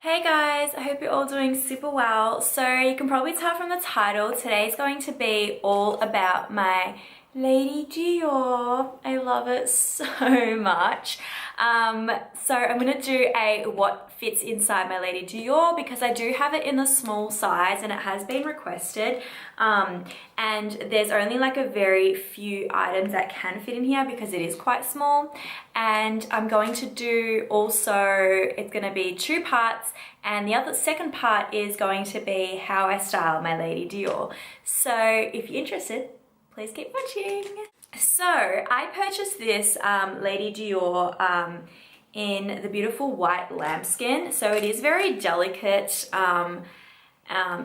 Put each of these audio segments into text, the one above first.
Hey guys, I hope you're all doing super well. So you can probably tell from the title, today's going to be all about my Lady Dior. I love it so much. So I'm gonna do a what fits inside my Lady Dior because I do have it in the small size and it has been requested. And there's only like a very few items that can fit in here because it is quite small. And I'm going to do also, it's gonna be two parts, and the second part is going to be how I style my Lady Dior. So if you're interested, please keep watching. So I purchased this Lady Dior in the beautiful white lambskin. So it is very delicate.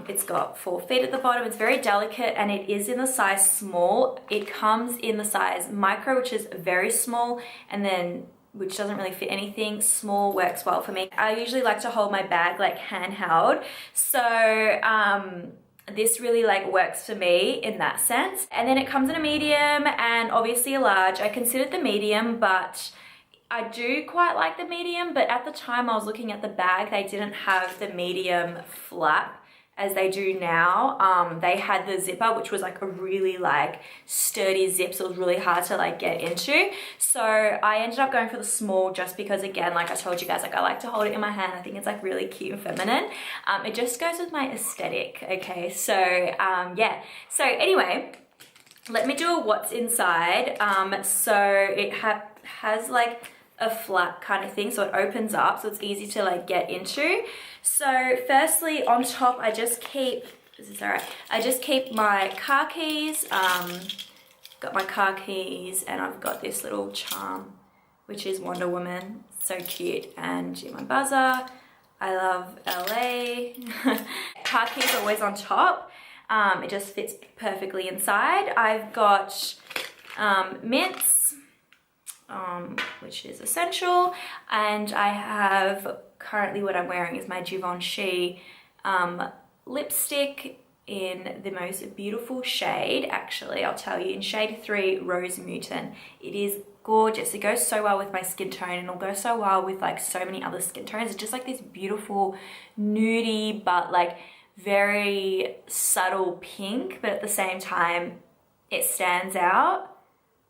It's got 4 feet at the bottom. It's very delicate and it is in the size small. It comes in the size micro, which is very small, and then which doesn't really fit anything. Small works well for me. I usually like to hold my bag like handheld. So this really like works for me in that sense. And then it comes in a medium and obviously a large. I considered the medium, but I do quite like the medium, but at the time I was looking at the bag, they didn't have the medium flap as they do now. They had the zipper, which was like a really like sturdy zip, so it was really hard to like get into. So I ended up going for the small just because, again, like I told you guys, like I like to hold it in my hand. I think it's like really cute and feminine. It just goes with my aesthetic, okay? So yeah, so anyway, let me do a what's inside. So it has like a flap kind of thing, so it opens up, so it's easy to like get into. So firstly, on top, I just keep, this is all right, I just keep my car keys. Got my car keys, and I've got this little charm, which is Wonder Woman, so cute, and my buzzer. I love LA. Car keys are always on top. It just fits perfectly inside. I've got mints, which is essential, and I have currently what I'm wearing is my Givenchy lipstick in the most beautiful shade, actually, I'll tell you, in shade 3, Rose Mutin. It is gorgeous. It goes so well with my skin tone, and it'll go so well with like so many other skin tones. It's just like this beautiful nudie but like very subtle pink, but at the same time it stands out,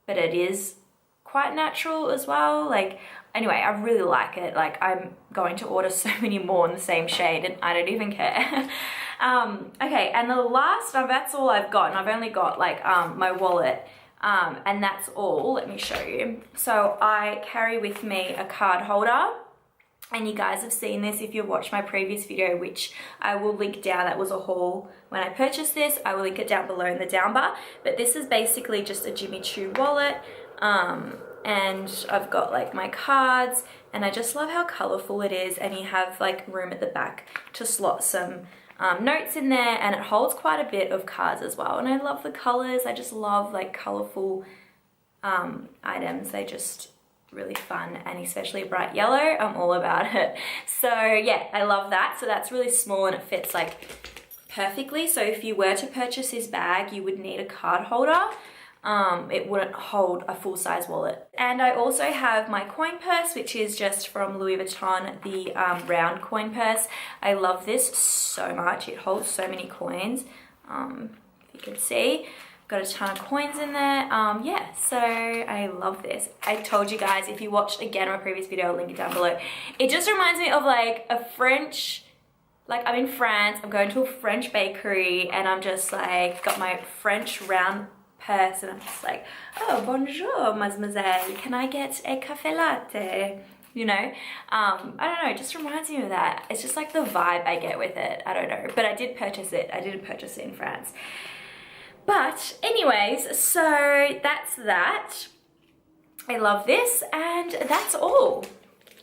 but it is quite natural as well. Like, anyway, I really like it. Like, I'm going to order so many more in the same shade and I don't even care. Okay, and the last, that's all I've got, and I've only got like my wallet, and that's all. Let me show you. So I carry with me a card holder, and you guys have seen this if you've watched my previous video, which I will link down. That was a haul when I purchased this. I will link it down below in the down bar, but this is basically just a Jimmy Choo wallet. And I've got like my cards, and I just love how colorful it is, and you have like room at the back to slot some notes in there, and it holds quite a bit of cards as well. And I love the colors. I just love like colorful items. They're just really fun, and especially bright yellow, I'm all about it. So yeah, I love that. So that's really small and it fits like perfectly. So if you were to purchase this bag, you would need a card holder. It wouldn't hold a full-size wallet. And I also have my coin purse, which is just from Louis Vuitton, the round coin purse. I love this so much. It holds so many coins. If you can see, got a ton of coins in there. Yeah, so I love this. I told you guys, if you watched again my previous video, I'll link it down below. It just reminds me of like a French, like I'm in France, I'm going to a French bakery, and I'm just like, got my French round purse, and I'm just like, oh, bonjour, mademoiselle, can I get a cafe latte? You know, I don't know, it just reminds me of that. It's just like the vibe I get with it. I don't know, but I did purchase it. I didn't purchase it in France. But anyways, so that's that. I love this, and that's all.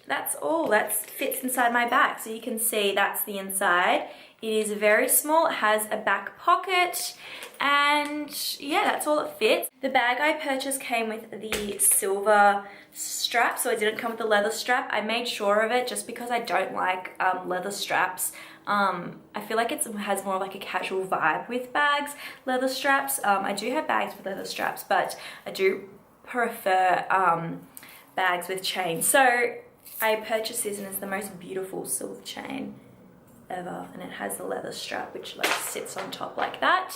That's all. That fits inside my bag. So you can see that's the inside. It is very small. It has a back pocket, and yeah, that's all it fits. The bag I purchased came with the silver strap, so it didn't come with the leather strap. I made sure of it just because I don't like leather straps. I feel like it has more of like a casual vibe with bags, leather straps. I do have bags with leather straps, but I do prefer bags with chains. So I purchased this and it's the most beautiful silver chain ever, and it has the leather strap which like sits on top like that.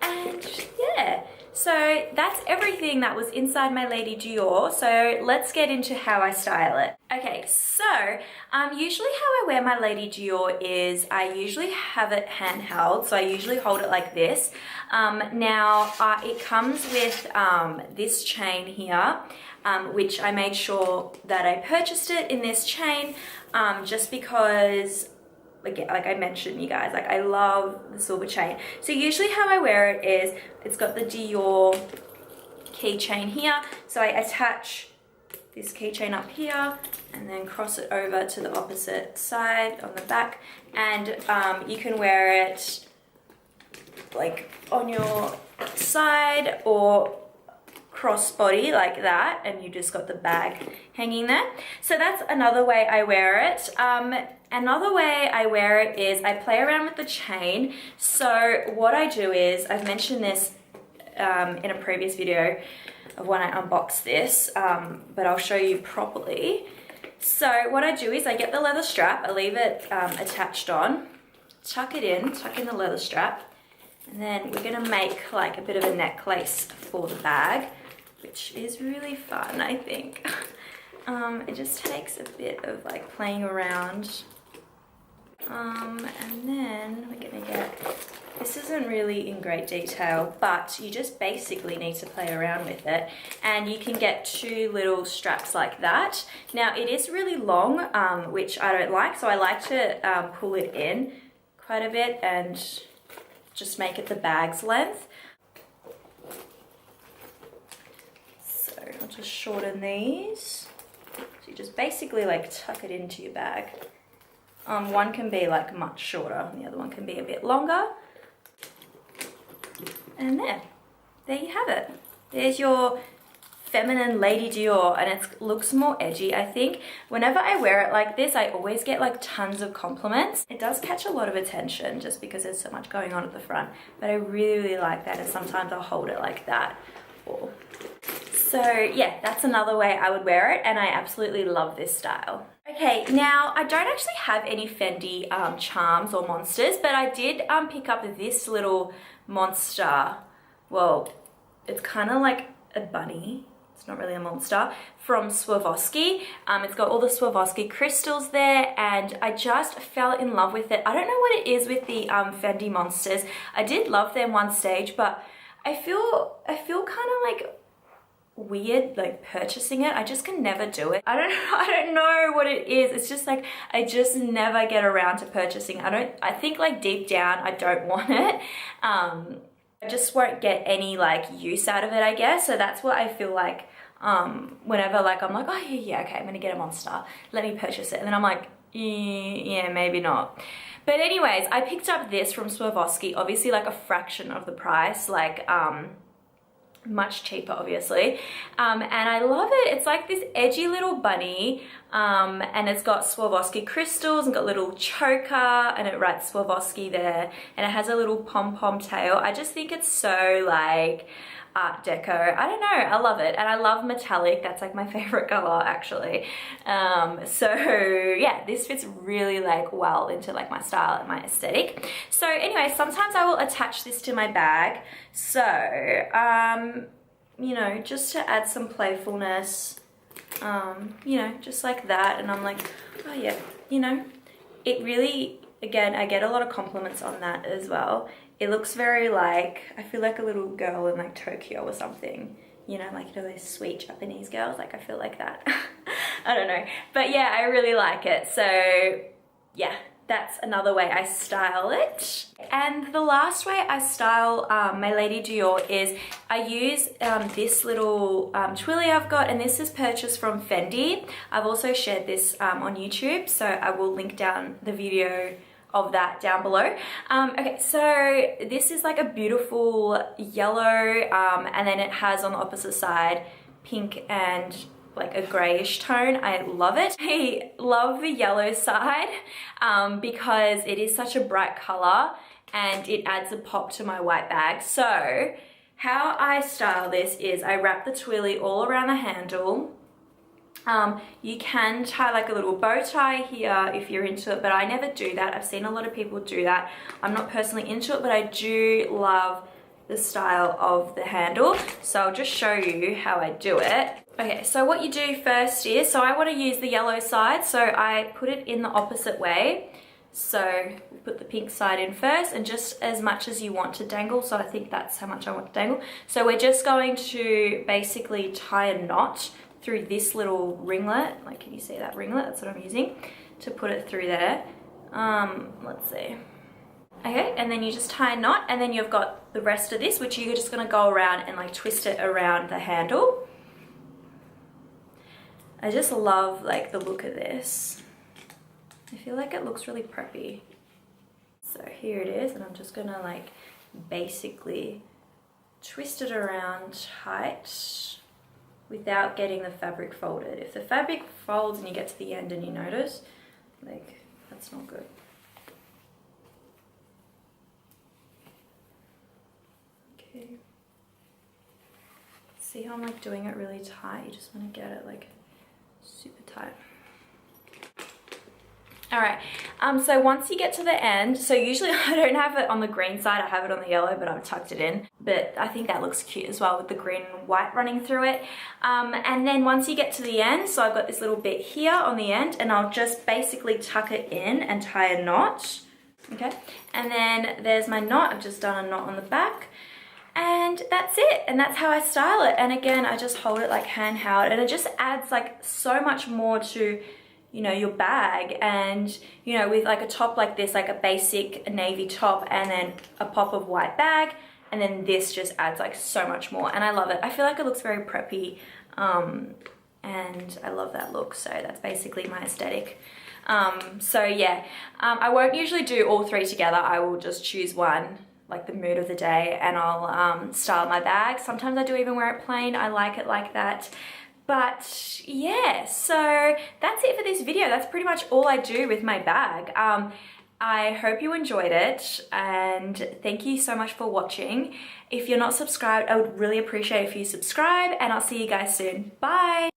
And yeah, so that's everything that was inside my Lady Dior. So let's get into how I style it. Okay, so usually how I wear my Lady Dior is I usually have it handheld, so I usually hold it like this. Now it comes with this chain here, which I made sure that I purchased it in this chain just because, again, like I mentioned, you guys, like I love the silver chain. So usually how I wear it is it's got the Dior keychain here. So I attach this keychain up here and then cross it over to the opposite side on the back. And you can wear it like on your side or crossbody like that, and you just got the bag hanging there. So that's another way I wear it. Another way I wear it is I play around with the chain. So what I do is, I've mentioned this in a previous video of when I unboxed this, but I'll show you properly. So what I do is I get the leather strap, I leave it attached on, tuck in the leather strap, and then we're gonna make like a bit of a necklace for the bag, which is really fun, I think. It just takes a bit of like playing around. And then we're gonna get, this isn't really in great detail, but you just basically need to play around with it, and you can get two little straps like that. Now it is really long, which I don't like, so I like to pull it in quite a bit and just make it the bag's length. So I'll just shorten these. So you just basically like tuck it into your bag. One can be like much shorter, and the other one can be a bit longer. And there you have it. There's your feminine Lady Dior, and it looks more edgy, I think. Whenever I wear it like this, I always get like tons of compliments. It does catch a lot of attention just because there's so much going on at the front, but I really like that, and sometimes I'll hold it like that. So yeah, that's another way I would wear it, and I absolutely love this style. Okay, now I don't actually have any Fendi charms or monsters, but I did pick up this little monster. Well, it's kind of like a bunny. It's not really a monster, from Swarovski. It's got all the Swarovski crystals there, and I just fell in love with it. I don't know what it is with the Fendi monsters. I did love them one stage, but I feel kind of like weird like purchasing it. I just can never do it. I don't know what it is. It's just like I just never get around to purchasing. I think like deep down I don't want it. I just won't get any like use out of it, I guess. So that's what I feel like whenever like I'm like, oh yeah, okay, I'm gonna get a monster, let me purchase it, and then I'm like, yeah, maybe not. But anyways, I picked up this from Swarovski, obviously like a fraction of the price, like much cheaper obviously, and I love it. It's like this edgy little bunny, and it's got Swarovski crystals and got a little choker, and it writes Swarovski there, and it has a little pom-pom tail. I just think it's so like Art Deco. I don't know, I love it, and I love metallic. That's like my favorite color actually. So yeah, this fits really like well into like my style and my aesthetic. So anyway, sometimes I will attach this to my bag, so you know, just to add some playfulness, you know, just like that. And I'm like, oh yeah, you know, it really, again, I get a lot of compliments on that as well. It looks very like, I feel like a little girl in like Tokyo or something, you know, like, you know, those sweet Japanese girls, like I feel like that. I don't know, but yeah, I really like it. So yeah, that's another way I style it. And the last way I style my Lady Dior is I use this little twilly I've got, and this is purchased from Fendi. I've also shared this on YouTube, so I will link down the video of that down below. Okay, so this is like a beautiful yellow, and then it has on the opposite side pink and like a grayish tone. I love it. I love the yellow side because it is such a bright color and it adds a pop to my white bag. So how I style this is I wrap the twilly all around the handle, You can tie like a little bow tie here if you're into it, but I never do that. I've seen a lot of people do that. I'm not personally into it, but I do love the style of the handle. So I'll just show you how I do it. Okay, so what you do first is, so I want to use the yellow side, so I put it in the opposite way. So we'll put the pink side in first, and just as much as you want to dangle, so I think that's how much I want to dangle. So we're just going to basically tie a knot through this little ringlet. Like, can you see that ringlet? That's what I'm using to put it through there. Let's see. Okay, and then you just tie a knot, and then you've got the rest of this, which you're just gonna go around and like twist it around the handle. I just love like the look of this. I feel like it looks really preppy. So here it is, and I'm just gonna like basically twist it around tight without getting the fabric folded. If the fabric folds and you get to the end and you notice, like, that's not good. Okay. See how I'm like doing it really tight? You just want to get it like super tight. All right, so once you get to the end, so usually I don't have it on the green side, I have it on the yellow, but I've tucked it in. But I think that looks cute as well with the green and white running through it. And then once you get to the end, so I've got this little bit here on the end, and I'll just basically tuck it in and tie a knot, okay? And then there's my knot, I've just done a knot on the back. And that's it, and that's how I style it. And again, I just hold it like handheld, and it just adds like so much more to, you know, your bag. And you know, with like a top like this, like a basic navy top and then a pop of white bag, and then this just adds like so much more, and I love it. I feel like it looks very preppy, and I love that look. So that's basically my aesthetic. So yeah, I won't usually do all three together. I will just choose one, like the mood of the day, and I'll style my bag. Sometimes I do even wear it plain. I like it like that. But yeah, so that's it for this video. That's pretty much all I do with my bag. I hope you enjoyed it, and thank you so much for watching. If you're not subscribed, I would really appreciate if you subscribe, and I'll see you guys soon. Bye!